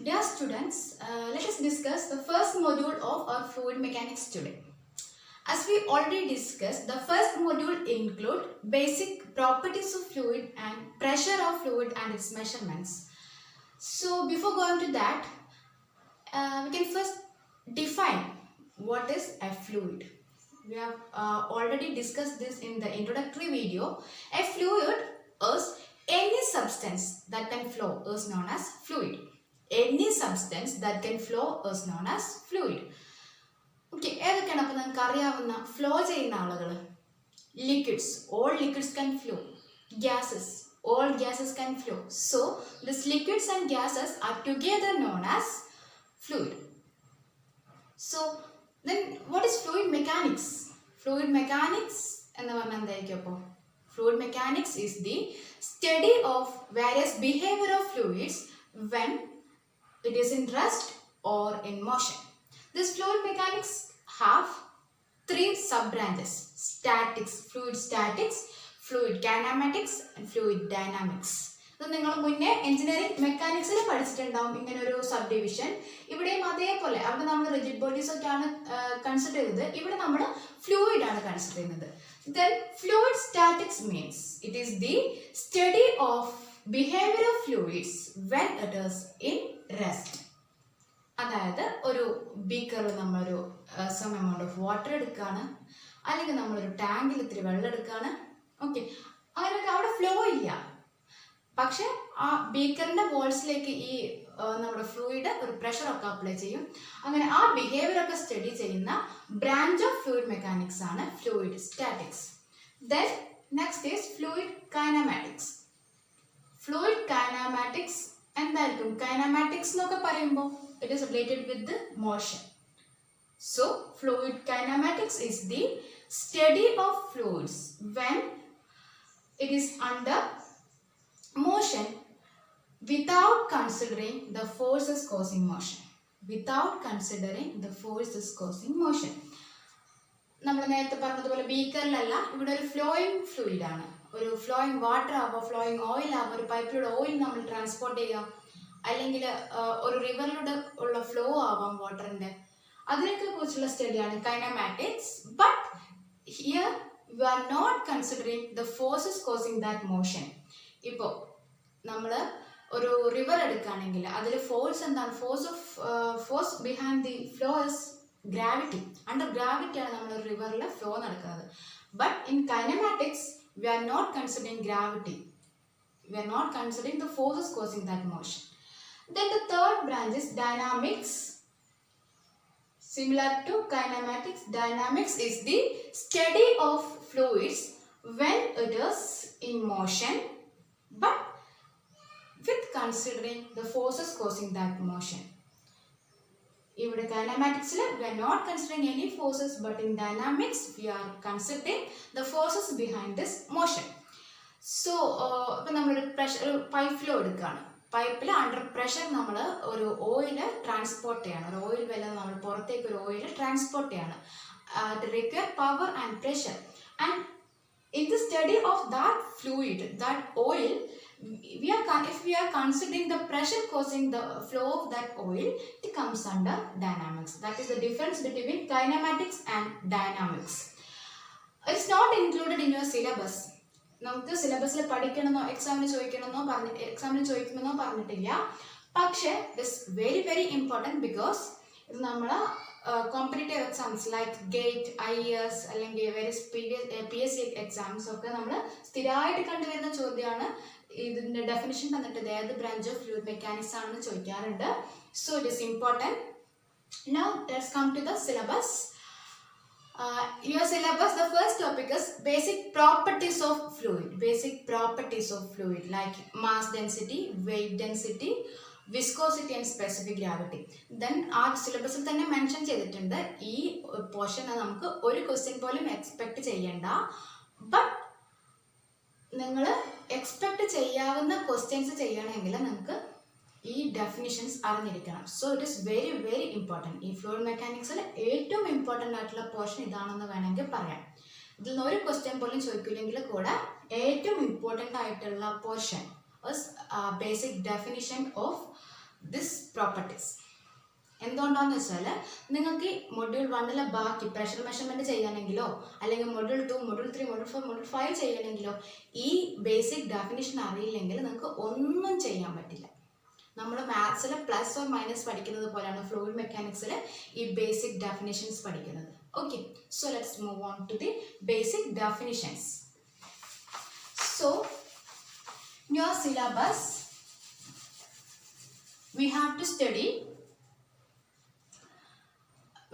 Dear students, let us discuss the first module of our fluid mechanics today. As we already discussed, the first module include basic properties of fluid and pressure of fluid and its measurements. So before going to that, we can first define what is a fluid. We have already discussed this in the introductory video. A fluid is any substance that can flow is known as fluid. Any substance that can flow is known as fluid. Okay, ഏതൊക്കെയാണ് അപ്പോൾ നമുക്ക് അറിയാവുന്ന flow ചെയ്യുന്ന ആളുകൾ? Liquids, all liquids can flow. Gases, all gases can flow. So these liquids and gases are together known as fluid. So then what is fluid mechanics? Fluid mechanics എന്ന് പറഞ്ഞാൽ എന്തായിരിക്കും അപ്പോൾ? Fluid mechanics is the study of various behavior of fluids when it is in rest or in motion. This fluid mechanics have three sub-branches: statics, fluid kinematics and fluid dynamics. ഇത് നിങ്ങൾ മുന്നേ engineering മെക്കാനിക്സിൽ പഠിച്ചിട്ടുണ്ടാവും ഇങ്ങനെ ഒരു sub division. ഇവിടെയും അതേപോലെ അവിടെ നമ്മൾ റിജിഡ് ബോഡീസ് ഒക്കെയാണ് കൺസിഡർ ചെയ്തത്. ഇവിടെ നമ്മൾ ഫ്ലൂയിഡ് ആണ് കൺസിഡർ ചെയ്യുന്നത്. Then fluid statics means it is the study of behavior of fluids when it is in rest. അതായത് ഒരു ബീക്കറിൽ നമ്മളൊരു സം എമൗണ്ട് ഓഫ് വാട്ടർ എടുക്കുകയാണ്, അല്ലെങ്കിൽ നമ്മളൊരു ടാങ്കിൽ ഇത്തിരി വെള്ളം എടുക്കുകയാണ്. ഓക്കെ, അങ്ങനെയൊക്കെ അവിടെ ഫ്ലോ ഇല്ല, പക്ഷെ ആ ബീക്കറിൻ്റെ വോൾസിലേക്ക് ഈ നമ്മുടെ ഫ്ലൂയിഡ് ഒരു പ്രഷറൊക്കെ അപ്ലൈ ചെയ്യും. അങ്ങനെ ആ ബിഹേവിയർ ഒക്കെ സ്റ്റഡി ചെയ്യുന്ന ബ്രാഞ്ച് ഓഫ് ഫ്ലൂയിഡ് മെക്കാനിക്സ് ആണ് fluid statics. Then next is fluid kinematics. Fluid kinematics എന്തായിരിക്കും? കൈനമാറ്റിക്സ് എന്നൊക്കെ പറയുമ്പോൾ it is related with the motion. So fluid kinematics is the study of fluids when it is under motion without considering the forces causing motion. നമ്മൾ നേരത്തെ പറഞ്ഞതുപോലെ ബീക്കറിലല്ല, ഇവിടെ ഒരു flowing fluid ആണ്. ഒരു ഫ്ലോയിങ് വാട്ടർ ആവാം, ഫ്ലോയിങ് ഓയിൽ ആവാം. ഒരു പൈപ്പിലൂടെ ഓയിൽ നമ്മൾ ട്രാൻസ്പോർട്ട് ചെയ്യാം, അല്ലെങ്കിൽ ഒരു റിവറിലൂടെ ഉള്ള ഫ്ലോ ആവാം വാട്ടറിൻ്റെ. അതിനൊക്കെ കുറിച്ചുള്ള സ്റ്റഡിയാണ് kinematics. But here we are not considering the forces causing that motion. ഇപ്പോൾ നമ്മൾ ഒരു റിവർ എടുക്കുകയാണെങ്കിൽ അതിൽ ഫോഴ്സ് എന്താണ്? Force behind the flow is gravity. Under ഗ്രാവിറ്റിയാണ് നമ്മൾ ഒരു റിവറിൽ ഫ്ലോ നടക്കുന്നത്. But in kinematics we are not considering gravity. We are not considering the forces causing that motion. Then the third branch is dynamics. Similar to kinematics, dynamics is the study of fluids when it is in motion, but with considering the forces causing that motion. ഇവിടെ kinematics we are not considering any forces, but in dynamics we are considering the forces behind this motion. So ഇപ്പം നമ്മളൊരു pressure pipe flow എടുക്കുകയാണ്. പൈപ്പിൽ under pressure നമ്മൾ ഒരു oil transport ചെയ്യണം. ഒരു oil വെല്ല നമ്മൾ പുറത്തേക്ക് ഒരു ഓയിൽ ട്രാൻസ്പോർട്ട് ചെയ്യണം. to require power and pressure. And in the study of that fluid, that oil, if we are considering the pressure causing the flow of that oil, it comes under dynamics. That is the difference between kinematics and dynamics. It's not included in your syllabus. നമുക്ക് സിലബസിൽ പഠിക്കണമെന്നോ എക്സാമിന് ചോദിക്കുമെന്നോ പറഞ്ഞിട്ടില്ല. പക്ഷേ it's very very important because ഇത് നമ്മൾ competitive exams like gate, IAS അല്ലെങ്കിൽ PSC exams ഒക്കെ നമ്മൾ സ്ഥിരമായിട്ട് കണ്ടുവരുന്ന ചോദ്യമാണ്. ഇതിൻ്റെ ഡെഫിനിഷൻ തന്നിട്ട് ഏത് ബ്രാഞ്ച് ഓഫ് ഫ്ലൂയിഡ് മെക്കാനിക്സ് ആണെന്ന് ചോദിക്കാറുണ്ട്. So it is important. Now let's come to the syllabus. Your syllabus, the first topic is basic properties of fluid like mass density, weight density, viscosity and specific gravity. Then ആ സിലബസിൽ തന്നെ mention ചെയ്തിട്ടുണ്ട്. ഈ portion നമുക്ക് ഒരു question പോലും expect ചെയ്യണ്ട. But നിങ്ങൾ എക്സ്പെക്ട് ചെയ്യാവുന്ന ക്വസ്റ്റ്യൻസ് ചെയ്യണമെങ്കിൽ നിങ്ങൾക്ക് ഈ ഡെഫിനിഷൻസ് അറിഞ്ഞിരിക്കണം. So it is very very important. ഈ ഫ്ലൂയിഡ് മെക്കാനിക്സിൽ ഏറ്റവും ഇമ്പോർട്ടൻ്റ് ആയിട്ടുള്ള പോർഷൻ ഇതാണെന്ന് വേണമെങ്കിൽ പറയാം. ഇതിൽ നിന്ന് ഒരു ക്വസ്റ്റ്യൻ പോലും ചോദിക്കില്ലെങ്കിൽ കൂടെ ഏറ്റവും ഇമ്പോർട്ടൻ്റ് ആയിട്ടുള്ള portion basic definition of this properties. എന്തുകൊണ്ടാണെന്ന് വെച്ചാൽ നിങ്ങൾക്ക് മൊഡ്യൂൾ 1 ബാക്കി പ്രഷർ മെഷർമെൻറ്റ് ചെയ്യണമെങ്കിലോ അല്ലെങ്കിൽ മൊഡ്യൂൾ 2 മൊഡ്യൂൾ 3 മൊഡ്യൂൾ 4 മൊഡ്യൂൾ 5 ചെയ്യണമെങ്കിലോ ഈ ബേസിക് ഡെഫിനിഷൻ അറിയില്ലെങ്കിൽ നിങ്ങൾക്ക് ഒന്നും ചെയ്യാൻ പറ്റില്ല. നമ്മൾ മാത്സിൽ പ്ലസ് ഓർ മൈനസ് പഠിക്കുന്നത് പോലെയാണ് ഫ്ലൂയിഡ് മെക്കാനിക്സിൽ ഈ ബേസിക് ഡെഫിനിഷൻസ് പഠിക്കുന്നത്. Okay, so let's move on to the basic definitions. So in your syllabus we have to study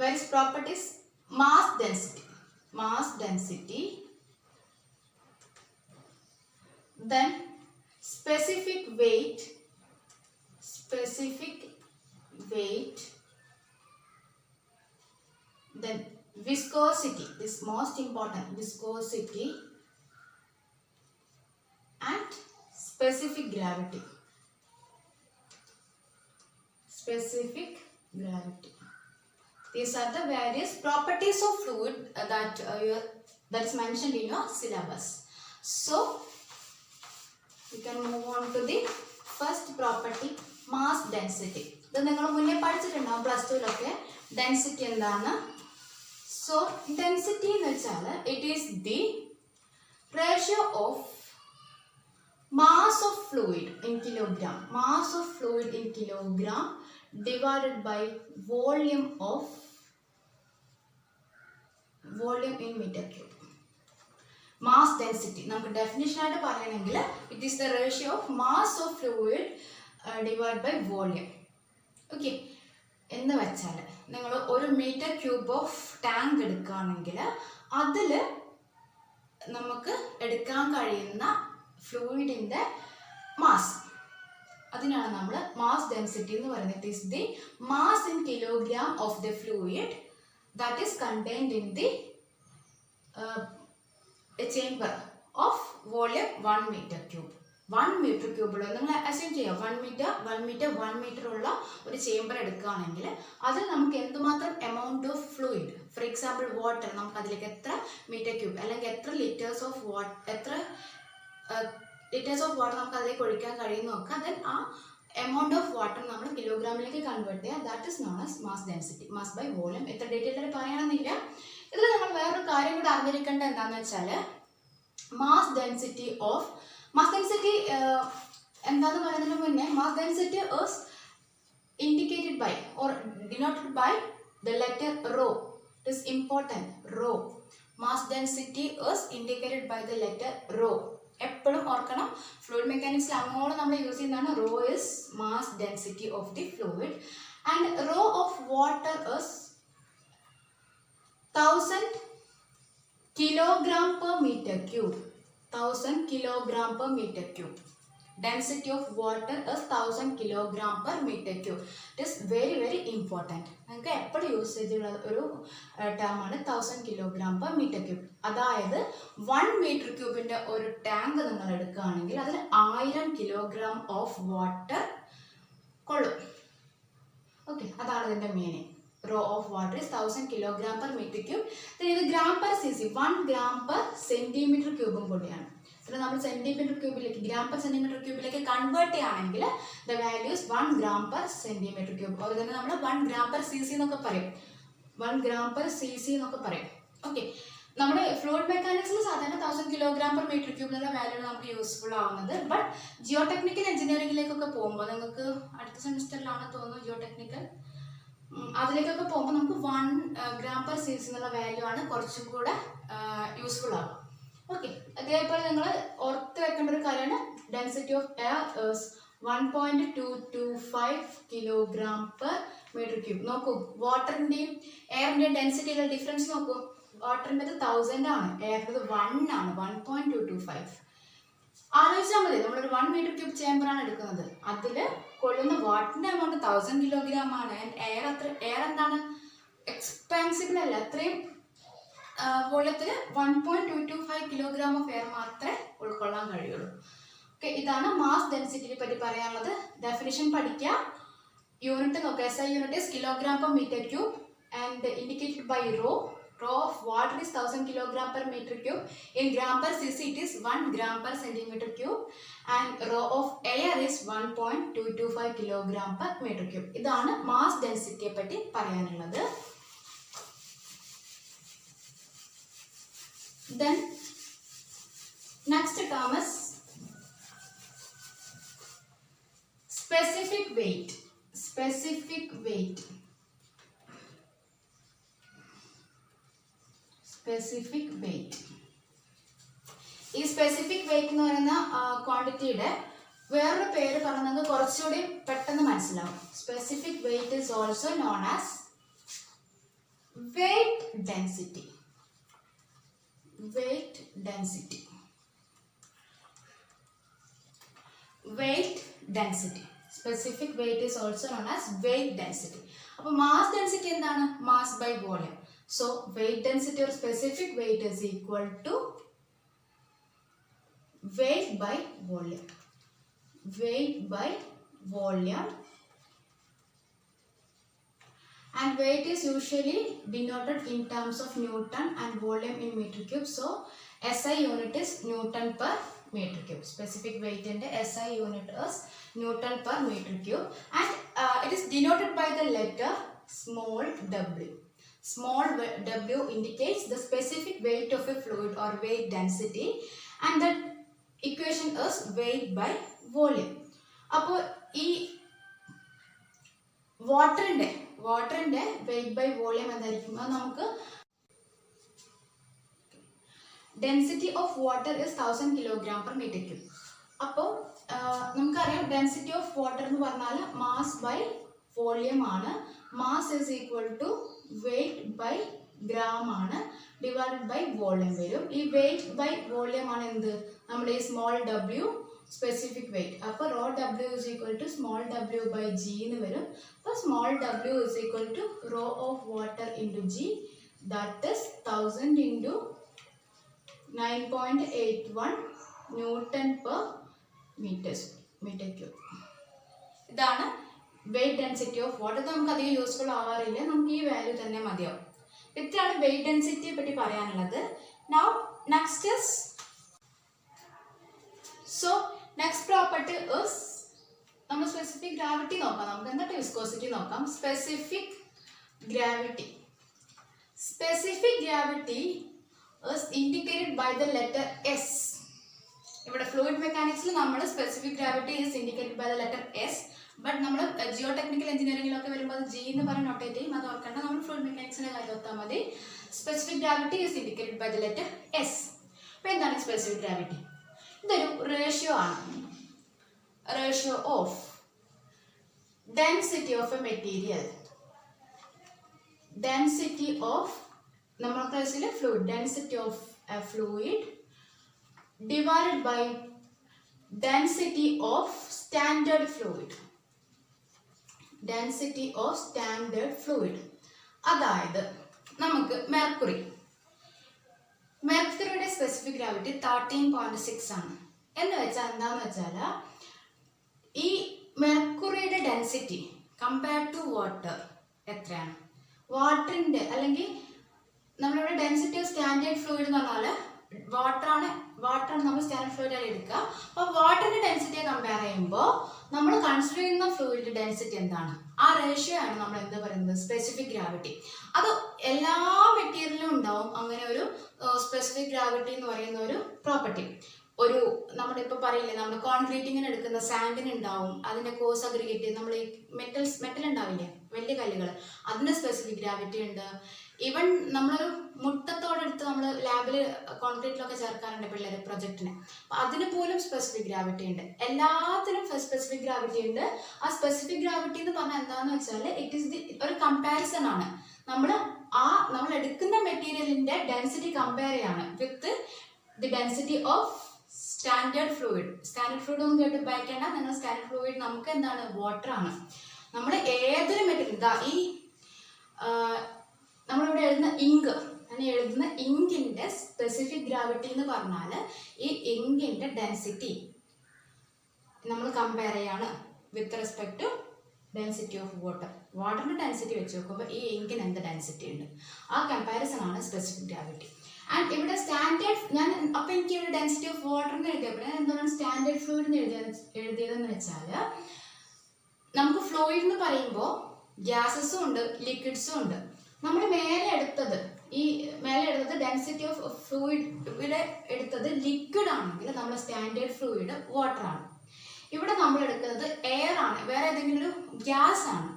various properties: mass density, then specific weight, then viscosity, this most important, viscosity, and specific gravity. These are the various properties of fluid that is mentioned in your syllabus. So we can move on to the first property, mass density. ഇത് നിങ്ങൾ മുന്നേ പഠിച്ചിട്ടുണ്ടാവും plus ടുവിലൊക്കെ density എന്താണ്. So density എന്ന് വെച്ചാൽ it is the ratio of mass of fluid in kilogram, divided by volume in meter cube. Mass density നമുക്ക് definition ആയിട്ട് പറയണമെങ്കിൽ it is the ratio of mass of fluid divide by volume. Okay, എന്ന് വെച്ചാൽ നിങ്ങൾ ഒരു metre cube of tank എടുക്കുകയാണെങ്കിൽ അതിൽ നമുക്ക് എടുക്കാൻ കഴിയുന്ന ഫ്ലൂയിഡിൻ്റെ മാസ്, അതിനാണ് നമ്മൾ മാസ് ഡെൻസിറ്റി എന്ന് പറയുന്നത്. It is the mass in kilogram of the fluid that is contained in the chamber of volume 1 metre cube. 1 metre ക്യൂബുള്ള നിങ്ങൾ അസ്യൂം ചെയ്യാം 1 മീറ്റർ ഉള്ള ഒരു ചേംബർ എടുക്കുകയാണെങ്കിൽ അതിൽ നമുക്ക് എന്തുമാത്രം amount of fluid, for example water, നമുക്ക് അതിലേക്ക് എത്ര മീറ്റർ ക്യൂബ് അല്ലെങ്കിൽ എത്ര ലിറ്റേഴ്സ് ഓഫ് വാട്ടർ നമുക്ക് അതിലേക്ക് ഒഴിക്കാൻ കഴിയുമെന്ന് നോക്കുക. ദെൻ ആ എമൗണ്ട് ഓഫ് വാട്ടർ നമ്മൾ കിലോഗ്രാമിലേക്ക് കൺവേർട്ട് ചെയ്യുക. That is known as mass density, mass by volume. എത്ര ഡീറ്റെയിൽ ആയിട്ട് പറയണമെന്നില്ല. ഇതിൽ നമ്മൾ വേറൊരു കാര്യം കൂടെ അറിഞ്ഞിരിക്കേണ്ടത് എന്താണെന്ന് വെച്ചാൽ മാസ് ഡെൻസിറ്റി എന്താണെന്ന് പറയുന്നതിന് മുന്നേ mass density is indicated by or denoted by the letter rho. It is important. Rho, mass density is indicated by the letter rho. എപ്പോഴും ഓർക്കണം, ഫ്ലൂയിഡ് മെക്കാനിക്സിൽ അങ്ങോട്ട് നമ്മൾ യൂസ് ചെയ്യുന്നതാണ് rho is mass density of the fluid. And rho of water is 1000 kilogram per meter cube. 1000 kilogram per meter cube. Density of water is 1000 kilogram per meter cube. It is very very important. നമുക്ക് എപ്പോഴും use ചെയ്തുള്ള ഒരു ടേമാണ് 1000 kilogram per meter cube. അതായത് 1 metre ക്യൂബിൻ്റെ ഒരു tank നിങ്ങൾ എടുക്കുകയാണെങ്കിൽ അതിൽ 1000 kilogram of water കൊള്ളും. ഓക്കെ, അതാണ് ഇതിൻ്റെ meaning. Rho of water is 1000 kilogram per meter cube. Then ഇത് gram per cc, 1 gram per centimeter cube കൂടിയാണ്. പിന്നെ നമ്മൾ സെൻറ്റിമീറ്റർ ക്യൂബിലേക്ക് ഗ്രാം പെർ സെൻറ്റിമീറ്റർ ക്യൂബിലേക്ക് കൺവേർട്ട് ചെയ്യുകയാണെങ്കിൽ the value is 1 gram per centimeter cube. അതുപോലെ തന്നെ നമ്മൾ 1 gram per cc എന്നൊക്കെ പറയും. 1 gram per cc എന്നൊക്കെ പറയും. ഓക്കെ, നമ്മുടെ ഫ്ലൂയിഡ് മെക്കാനിക്സിൽ സാധാരണ 1000 kilogram per meter cube എന്നുള്ള വാല്യൂ നമുക്ക് യൂസ്ഫുൾ ആവുന്നത്. ബട്ട് ജിയോ ടെക്നിക്കൽ എഞ്ചിനീയറിംഗിലേക്കൊക്കെ പോകുമ്പോൾ നിങ്ങൾക്ക് അടുത്ത സെമിസ്റ്ററിലാണ് തോന്നുന്നു ജിയോ ടെക്നിക്കൽ, അതിലേക്കൊക്കെ പോകുമ്പോൾ നമുക്ക് 1 gram per cc എന്നുള്ള വാല്യൂ ആണ് കുറച്ചും കൂടെ യൂസ്ഫുൾ ആകും. ഓക്കെ, അതേപോലെ നിങ്ങൾ ഓർത്ത് വെക്കേണ്ട ഒരു കാര്യമാണ് density of air 1.225 kilogram per meter cube. നോക്കൂ, വാട്ടറിൻ്റെയും എയറിൻ്റെയും ഡെൻസിറ്റിയിലുള്ള ഡിഫറൻസ് നോക്കൂ. വാട്ടറിൻ്റെത് 1000 ആണ്, എയറിൻ്റെത് 1 ആണ്, 1.225. ആലോചിച്ചാൽ മതി, നമ്മളൊരു 1 മീറ്റർ ക്യൂബ് ചേമ്പറാണ് എടുക്കുന്നത്, അതിൽ കൊള്ളുന്ന വാട്ടറിൻ്റെ എമൗണ്ട് 1000 kilogram ആണ്. ആൻഡ് എയർ എന്താണ്, എക്സ്പെൻസിബിൾ അല്ല, അത്രയും വോളിയത്തിൽ 1.225 kilogram ഓഫ് എയർ മാത്രമേ ഉൾക്കൊള്ളാൻ കഴിയുള്ളൂ. ഓക്കെ, ഇതാണ് മാസ് ഡെൻസിറ്റിയെ പറ്റി പറയാനുള്ളത്. ഡെഫിനിഷൻ പഠിക്കുക, യൂണിറ്റ് നോക്കുക. SI unit is kilogram per metre cube and indicated by rho. Rho of water is 1000 kilogram per meter cube. In gram per cc it is 1 gram per centimeter cube. And rho of air is 1.225 kilogram per meter cube. ഇതാണ് mass density പറ്റി പറയാനുള്ളത്. Then next term is specific weight. Specific weight. Specific weight. ഈ specific weight എന്ന് പറയുന്ന ക്വാണ്ടിറ്റിയുടെ വേറൊരു പേര് പറഞ്ഞത് കുറച്ചുകൂടി പെട്ടെന്ന് മനസ്സിലാവും. Specific weight is also known as wait density. Weight density. Weight density. Specific weight is also known as weight density. അപ്പോൾ mass density എന്താണ്? Mass by volume. So weight density or specific weight is equal to weight by volume. Weight by volume. And weight is usually denoted in terms of Newton and volume in meter cube. So SI unit is Newton per meter cube. Specific weight in the SI unit is Newton per meter cube. And it is denoted by the letter small w. Small w indicates the specific weight of a fluid or weight density. And the equation is weight by volume. അപ്പോൾ ഈ വാട്ടറിൻ്റെ wait by volume എന്തായിരിക്കും? അത് നമുക്ക് density of water is 1000 kilogram per metre cube. അപ്പോൾ നമുക്കറിയാം density of water എന്ന് പറഞ്ഞാൽ മാസ് ബൈ വോളിയം ആണ്. Mass is equal to weight by gram ആണ് ഡിവൈഡഡ് ബൈ വോളിയം വരും. ഈ വെയിറ്റ് ബൈ വോളിയം ആണ് എന്ത്? നമ്മുടെ ഈ സ്മോൾ ഡബ്ല്യു സ്പെസിഫിക് വെയിറ്റ്. അപ്പോൾ rho W is equal to small W by G എന്ന് വരും. അപ്പോൾ small W is equal to rho of water into G, that is 1000 into 9.81 newton per metre cube. ഇതാണ് weight density of water. ഇത് നമുക്ക് അധികം useful ആവാറില്ല, നമുക്ക് ഈ value തന്നെ മതിയാവും. ഇത്രയാണ് വെയിറ്റ് ഡെൻസിറ്റിയെ പറ്റി പറയാനുള്ളത്. Now next is next property is നമ്മൾ സ്പെസിഫിക് ഗ്രാവിറ്റി നോക്കാം. നമുക്ക് എന്നിട്ട് വിസ്കോസിറ്റി നോക്കാം. Specific gravity is indicated by the letter S. ഇവിടെ ഫ്ലൂയിഡ് മെക്കാനിക്സിൽ നമ്മൾ specific gravity is indicated by the letter S. But നമ്മൾ ജിയോ ടെക്നിക്കൽ എഞ്ചിനീയറിംഗിലൊക്കെ വരുമ്പോൾ അത് ജി എന്ന് പറഞ്ഞ് നോട്ടേറ്റ് ചെയ്യും. അത് ഓർക്കേണ്ട, നമ്മൾ ഫ്ലൂയിഡ് മെക്കാനിക്സിൻ്റെ കാര്യം ഓർത്താൽ മതി. Specific gravity is indicated by the letter S. അപ്പോൾ എന്താണ് സ്പെസിഫിക് ഗ്രാവിറ്റി? ഇതൊരു റേഷ്യോ ആണ്. Ratio of density of a material, density of നമ്മുടെ കേസിൽ fluid, density of a fluid divided by density of standard fluid. Density of standard fluid. അതായത് നമുക്ക് മെർക്കുറിയുടെ specific gravity 13.6 ആണ്. എന്ന് വെച്ചാൽ എന്താണെന്ന് വെച്ചാൽ ഈ മെർക്കുറിയുടെ ഡെൻസിറ്റി കമ്പയർഡ് ടു വാട്ടർ എത്രയാണ്? വാട്ടറിൻ്റെ അല്ലെങ്കിൽ നമ്മളിവിടെ ഡെൻസിറ്റി ഓഫ് സ്റ്റാൻഡേർഡ് ഫ്ലൂയിഡ് എന്ന് പറഞ്ഞാൽ വാട്ടറാണ് നമ്മൾ സ്റ്റാൻഡേർഡ് ഫ്ലൂയിഡ് ആയി എടുക്കുക. അപ്പോൾ വാട്ടറിൻ്റെ ഡെൻസിറ്റിയെ കമ്പയർ ചെയ്യുമ്പോൾ നമ്മൾ കൺസിഡർ ചെയ്യുന്ന ഫ്ലൂയിഡിൻ്റെ ഡെൻസിറ്റി എന്താണ്? ആ റേഷ്യോ ആണ് നമ്മൾ എന്ത് പറയുന്നത്? Specific gravity. അത് എല്ലാ മെറ്റീരിയലിലും ഉണ്ടാവും അങ്ങനെ ഒരു സ്പെസിഫിക് ഗ്രാവിറ്റി എന്ന് പറയുന്ന ഒരു പ്രോപ്പർട്ടി. ഒരു നമ്മളിപ്പോൾ പറയില്ലേ, നമ്മൾ കോൺക്രീറ്റിങ്ങിന് എടുക്കുന്ന സാൻഡിന് ഉണ്ടാവും, അതിൻ്റെ കോഴ്സ് അഗ്രിഗേറ്റ് നമ്മൾ ഈ മെറ്റൽ ഉണ്ടാവില്ലേ, വലിയ കല്ലുകൾ, അതിന് സ്പെസിഫിക് ഗ്രാവിറ്റി ഉണ്ട്. ഈവൻ നമ്മളൊരു മുട്ടത്തോടെടുത്ത് നമ്മൾ ലാബിൽ കോൺക്രീറ്റിലൊക്കെ ചേർക്കാറുണ്ട് പിള്ളേർ പ്രൊജക്റ്റിന്, അപ്പം അതിന് പോലും സ്പെസിഫിക് ഗ്രാവിറ്റി ഉണ്ട്. എല്ലാത്തിനും സ്പെസിഫിക് ഗ്രാവിറ്റി ഉണ്ട്. ആ സ്പെസിഫിക് ഗ്രാവിറ്റി എന്ന് പറഞ്ഞാൽ എന്താണെന്ന് വെച്ചാൽ ഇറ്റ് ഈസ് ഒരു കമ്പാരിസൺ ആണ്. നമ്മൾ എടുക്കുന്ന മെറ്റീരിയലിൻ്റെ ഡെൻസിറ്റി കമ്പയർ ചെയ്യാണ് with the density of standard fluid. Standard fluid ഒന്നും കേട്ട് വായിക്കേണ്ട, നിങ്ങൾ സ്റ്റാൻഡേർഡ് ഫ്ലൂയിഡ് നമുക്ക് എന്താണ്? വാട്ടർ ആണ്. നമ്മൾ ഏതൊരു മെറ്റീരിയൽ ഈ നമ്മളിവിടെ എഴുതുന്ന ഇങ്കിൻ്റെ സ്പെസിഫിക് ഗ്രാവിറ്റി എന്ന് പറഞ്ഞാൽ ഈ ഇങ്കിൻ്റെ ഡെൻസിറ്റി നമ്മൾ കമ്പയർ ചെയ്യാണ് with respect to density of water. വാട്ടറിൻ്റെ ഡെൻസിറ്റി വെച്ച് നോക്കുമ്പോൾ ഈ ഇങ്കിന് എന്ത് ഡെൻസിറ്റി ഉണ്ട്, ആ കമ്പാരിസൺ ആണ് സ്പെസിഫിക് ഗ്രാവിറ്റി. ആൻഡ് ഇവിടെ സ്റ്റാൻഡേർഡ് ഞാൻ അപ്പോൾ എനിക്ക് ഇവിടെ ഡെൻസിറ്റി ഓഫ് വാട്ടറിന് എഴുതിയപ്പോൾ എന്താണ് സ്റ്റാൻഡേർഡ് ഫ്ലൂയിഡിന് എഴുതിയതെന്ന് വെച്ചാൽ, നമുക്ക് ഫ്ലൂയിഡ് എന്ന് പറയുമ്പോൾ ഗ്യാസസും ഉണ്ട് ലിക്വിഡ്സും ഉണ്ട്. നമ്മൾ മേലെ എടുത്തത് ഡെൻസിറ്റി ഓഫ് ഫ്ലൂയിഡ് ഇവിടെ എടുത്തത് ലിക്വിഡ് ആണെങ്കിൽ നമ്മുടെ സ്റ്റാൻഡേർഡ് ഫ്ലൂയിഡ് വാട്ടർ ആണ്. ഇവിടെ നമ്മൾ എടുക്കുന്നത് എയർ ആണ്, വേറെ ഏതെങ്കിലും ഒരു ഗ്യാസ് ആണ്,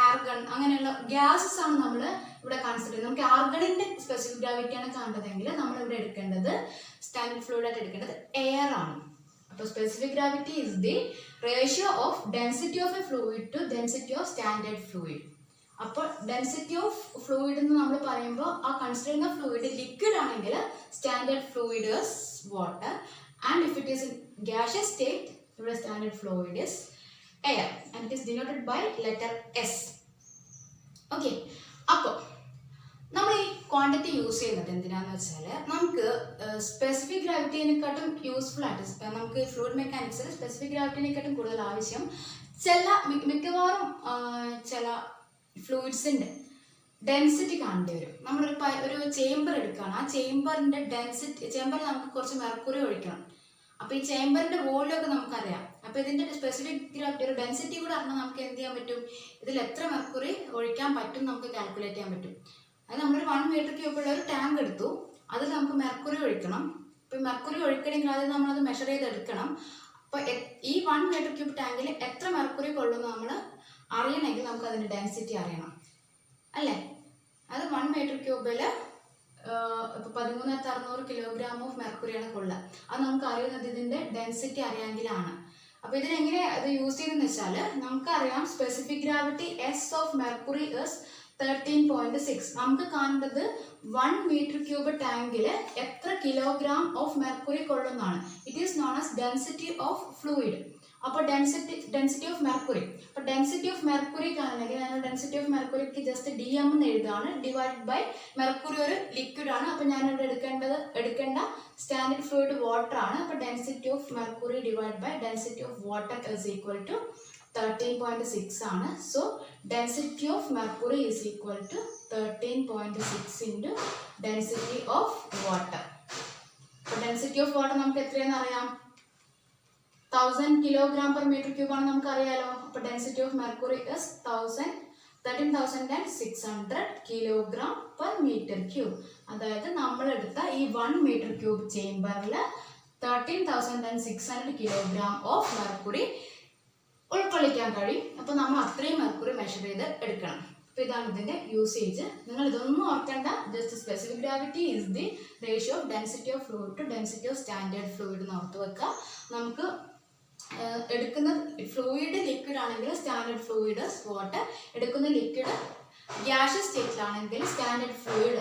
ആർഗൺ അങ്ങനെയുള്ള ഗ്യാസസ് ആണ് നമ്മൾ ഇവിടെ കൺസിഡർ ചെയ്യുന്നത്. നമുക്ക് ആർഗണിന്റെ സ്പെസിഫിക് ഗ്രാവിറ്റി ആണ് കാണുന്നതെങ്കിൽ നമ്മൾ ഇവിടെ എടുക്കേണ്ടത് സ്റ്റാൻഡേർഡ് ഫ്ലൂയിഡ് ആയിട്ട് എടുക്കേണ്ടത് എയർ ആണ്. അപ്പോൾ specific gravity is the ratio of density of a fluid to density of standard fluid. അപ്പോൾ ഡെൻസിറ്റി ഓഫ് ഫ്ലൂയിഡ് എന്ന് നമ്മൾ പറയുമ്പോൾ ആ കൺസിഡർ ചെയ്യുന്ന ഫ്ലൂയിഡ് ലിക്വിഡ് ആണെങ്കിൽ standard fluid is water, and if it is in gaseous state ഇവിടെ standard fluid is air, and it is denoted by letter S. Okay, അപ്പോൾ നമ്മൾ ഈ ക്വാണ്ടിറ്റി യൂസ് ചെയ്യുന്നത് എന്തിനാന്ന് വെച്ചാൽ, നമുക്ക് സ്പെസിഫിക് ഗ്രാവിറ്റിനെക്കാട്ടും യൂസ്ഫുൾ ആയിട്ട് നമുക്ക് ഫ്ലൂയിഡ് മെക്കാനിക്സിൽ സ്പെസിഫിക് ഗ്രാവിറ്റിനെക്കാട്ടും കൂടുതൽ ആവശ്യം മിക്കവാറും ചില ഫ്ലൂയിഡ്സിൻ്റെ ഡെൻസിറ്റി കാണേണ്ടി വരും. നമ്മളൊരു ചേമ്പർ എടുക്കുകയാണ്, ആ ചേമ്പറിൻ്റെ ചേമ്പറിൽ നമുക്ക് കുറച്ച് മെർക്കുറി ഒഴിക്കണം. അപ്പോൾ ഈ ചേമ്പറിൻ്റെ വോളിയൊക്കെ നമുക്കറിയാം. അപ്പോൾ ഇതിൻ്റെ സ്പെസിഫിക് ഗ്രാവിറ്റി ഒരു ഡെൻസിറ്റി കൂടെ അറിഞ്ഞാൽ നമുക്ക് എന്ത് ചെയ്യാൻ പറ്റും, ഇതിൽ എത്ര മെർക്കുറി ഒഴിക്കാൻ പറ്റും നമുക്ക് കാൽക്കുലേറ്റ് ചെയ്യാൻ പറ്റും. അത് നമ്മളൊരു 1 മീറ്റർ ക്യൂബുള്ള ഒരു ടാങ്ക് എടുത്തു, അതിൽ നമുക്ക് മെർക്കുറി ഒഴിക്കണം. അപ്പോൾ മെർക്കുറി ഒഴിക്കണമെങ്കിൽ ആദ്യം നമ്മളത് മെഷർ ചെയ്തെടുക്കണം. അപ്പോൾ ഈ 1 മീറ്റർ ക്യൂബ് ടാങ്കിൽ എത്ര മെർക്കുറി കൊള്ളുമെന്ന് നമ്മൾ അറിയണമെങ്കിൽ നമുക്ക് അതിൻ്റെ ഡെൻസിറ്റി അറിയണം അല്ലേ. അത് 1 മീറ്റർ ക്യൂബിൽ ഇപ്പോൾ 13,600 കിലോഗ്രാം ഓഫ് മെർക്കുറിയാണ് കൊള്ളുക. അത് നമുക്ക് അറിയുന്നത് ഇതിൻ്റെ ഡെൻസിറ്റി അറിയാമെങ്കിലാണ്. അപ്പോൾ ഇതിനെങ്ങനെ അത് യൂസ് ചെയ്തെന്ന് വെച്ചാൽ, നമുക്കറിയാം specific gravity S of mercury is 13.6. നമുക്ക് കാണേണ്ടത് 1 മീറ്റർ ക്യൂബ് ടാങ്കിൽ എത്ര കിലോഗ്രാം ഓഫ് മെർക്കുറി കൊള്ളുന്നതാണ്. It is known as density of fluid. അപ്പോൾ ഡെൻസിറ്റി ഓഫ് മെർക്കുറി, അപ്പോൾ ഡെൻസിറ്റി ഓഫ് മെർക്കുറി കാണണമെങ്കിൽ ഞാൻ ഡെൻസിറ്റി ഓഫ് മെർക്കുറിക്ക് ജസ്റ്റ് DM എന്ന് എഴുതാണ്, ഡിവൈഡ് ബൈ മെർക്കുറി ഒരു ലിക്വിഡ് ആണ്. അപ്പോൾ ഞാനിവിടെ എടുക്കേണ്ട സ്റ്റാൻഡേർഡ് ഫ്ലൂയിഡ് വാട്ടർ ആണ്. അപ്പോൾ density of mercury divide by density of water is equal to 13.6 ആണ്. So density of mercury is equal to 13.6 into density of water. അപ്പോൾ ഡെൻസിറ്റി ഓഫ് വാട്ടർ നമുക്ക് എത്രയാണെന്ന് അറിയാം, 1000 കിലോഗ്രാം പെർ മീറ്റർ ക്യൂബ് ആണ് നമുക്ക് അറിയാലോ. അപ്പോൾ density of mercury is 13,600 kilogram per metre cube. അതായത് നമ്മളെടുത്ത ഈ 1 മീറ്റർ ക്യൂബ് ചേമ്പറിൽ 13,600 കിലോഗ്രാം ഓഫ് മെർക്കുറി ഉൾക്കൊള്ളിക്കാൻ കഴിയും. അപ്പോൾ നമ്മൾ അത്രയും മെർക്കുറി മെഷർ ചെയ്ത് എടുക്കണം. അപ്പോൾ ഇതാണ് ഇതിൻ്റെ യൂസേജ്. നിങ്ങൾ ഇതൊന്നും ഓർക്കേണ്ട, just specific gravity is the ratio of density of fluid to density of standard fluid എന്ന് ഓർത്ത് വെക്കുക. നമുക്ക് എടുക്കുന്ന ഫ്ലൂയിഡ് ലിക്വിഡ് ആണെങ്കിൽ സ്റ്റാൻഡേർഡ് ഫ്ലൂയിഡ് വാട്ടർ, എടുക്കുന്ന ലിക്വിഡ് ഗ്യാഷ്യസ് സ്റ്റേറ്റിലാണെങ്കിൽ സ്റ്റാൻഡേർഡ് ഫ്ലൂയിഡ്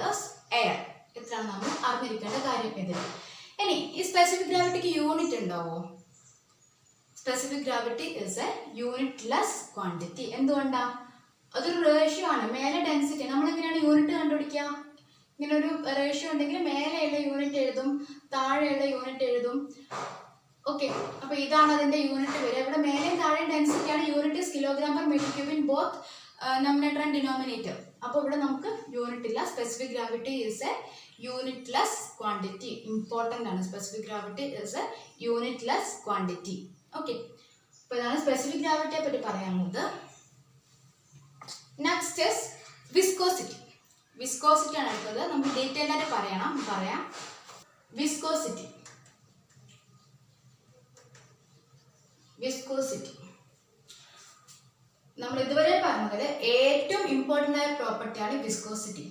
എയർ. ഇത്രയാണ് നമ്മൾ അറിഞ്ഞിരിക്കേണ്ട കാര്യം ഇതിൽ. ഇനി ഈ സ്പെസിഫിക് ഗ്രാവിറ്റിക്ക് യൂണിറ്റ് ഉണ്ടാവോ? Specific gravity is a unitless quantity. എന്തുകൊണ്ടാണ്? അതൊരു റേഷ്യോ ആണ്. മേലെ ഡെൻസിറ്റി നമ്മളെങ്ങനെയാണ് യൂണിറ്റ് കണ്ടുപിടിക്കുക? ഇങ്ങനെ ഒരു റേഷ്യോ ഉണ്ടെങ്കിൽ മേലെയുള്ള യൂണിറ്റ് എഴുതും, താഴെയുള്ള യൂണിറ്റ് എഴുതും. ഓക്കെ, അപ്പോൾ ഇതാണ് അതിൻ്റെ യൂണിറ്റ് വരിക. ഇവിടെ മേലെയും താഴെയും ഡെൻസിറ്റിയാണ്. Unit is kilogram per metre cube in both nominator and denominator. അപ്പോൾ ഇവിടെ നമുക്ക് യൂണിറ്റ് ഇല്ല. Specific gravity is a unitless quantity. Important ആണ്. Specific gravity is a unitless quantity. Okay, അപ്പോൾ ഇതാണ് സ്പെസിഫിക് ഗ്രാവിറ്റിയെ പറ്റി പറയാനുള്ളത്. Next is viscosity. വിസ്കോസിറ്റി ആണ് അടുത്തത്. നമുക്ക് ഡീറ്റെയിൽ ആയിട്ട് പറയാം. വിസ്കോസിറ്റി നമ്മൾ ഇതുവരെ പറഞ്ഞതിൽ ഏറ്റവും ഇമ്പോർട്ടൻ്റ് ആയ പ്രോപ്പർട്ടിയാണ് വിസ്കോസിറ്റി.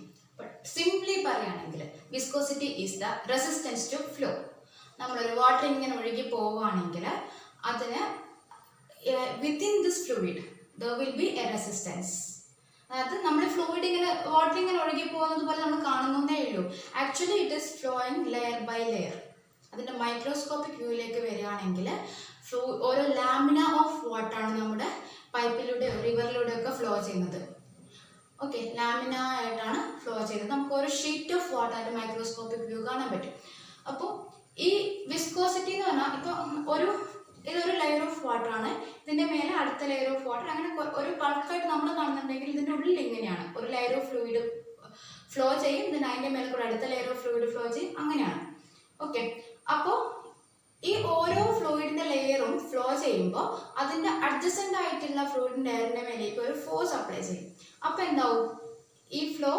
സിംപ്ലി പറയുകയാണെങ്കിൽ viscosity is the resistance to flow. നമ്മളൊരു വാട്ടർ ഇങ്ങനെ ഒഴുകി പോവുകയാണെങ്കിൽ അതിന് within this fluid there will be a resistance. അതായത് നമ്മൾ ഫ്ലൂയിഡ് ഇങ്ങനെ വാട്ടർ ഇങ്ങനെ ഒഴുകി പോകുന്നത് പോലെ നമ്മൾ കാണുന്നതേ ഉള്ളൂ. Actually it is flowing layer by layer. അതിൻ്റെ മൈക്രോസ്കോപ്പിക് വ്യൂയിലേക്ക് വരികയാണെങ്കിൽ ഓരോ ലാമിന ഓഫ് വാട്ടറാണ് നമ്മുടെ പൈപ്പിലൂടെ റിവറിലൂടെ ഒക്കെ ഫ്ലോ ചെയ്യുന്നത്. ഓക്കെ, ലാമിന ആയിട്ടാണ് ഫ്ലോ ചെയ്യുന്നത്. നമുക്ക് ഒരു ഷീറ്റ് ഓഫ് വാട്ടർ അതിൻ്റെ മൈക്രോസ്കോപ്പിക് വ്യൂ കാണാൻ പറ്റും. അപ്പോൾ ഈ വിസ്കോസിറ്റി എന്ന് പറഞ്ഞാൽ ഇപ്പോൾ ഇതൊരു ലെയർ ഓഫ് വാട്ടർ ആണ്, ഇതിൻ്റെ മേലെ അടുത്ത ലെയർ ഓഫ് വാട്ടർ, അങ്ങനെ ഒരു പല ഉള്ളിൽ ഇങ്ങനെയാണ് ഒരു ലെയർ ഓഫ് ഫ്ലൂയിഡ് ഫ്ലോ ചെയ്യും, then അതിൻ്റെ മേലെ കൂടെ അടുത്ത ലെയർ ഓഫ് ഫ്ലൂയിഡ് ഫ്ലോ ചെയ്യും, അങ്ങനെയാണ്. ഓക്കെ, അപ്പോൾ ഈ ഓരോ ഫ്ലൂയിഡിന്റെ ലെയറും ഫ്ലോ ചെയ്യുമ്പോൾ അതിന്റെ അഡ്ജസന്റ് ആയിട്ടുള്ള ഫ്ലൂയിഡിന്റെ ലെയറിന്റെ മേലേക്ക് ഒരു ഫോഴ്സ് അപ്ലൈ ചെയ്യും. അപ്പോൾ എന്താവും, ഈ ഫ്ലോ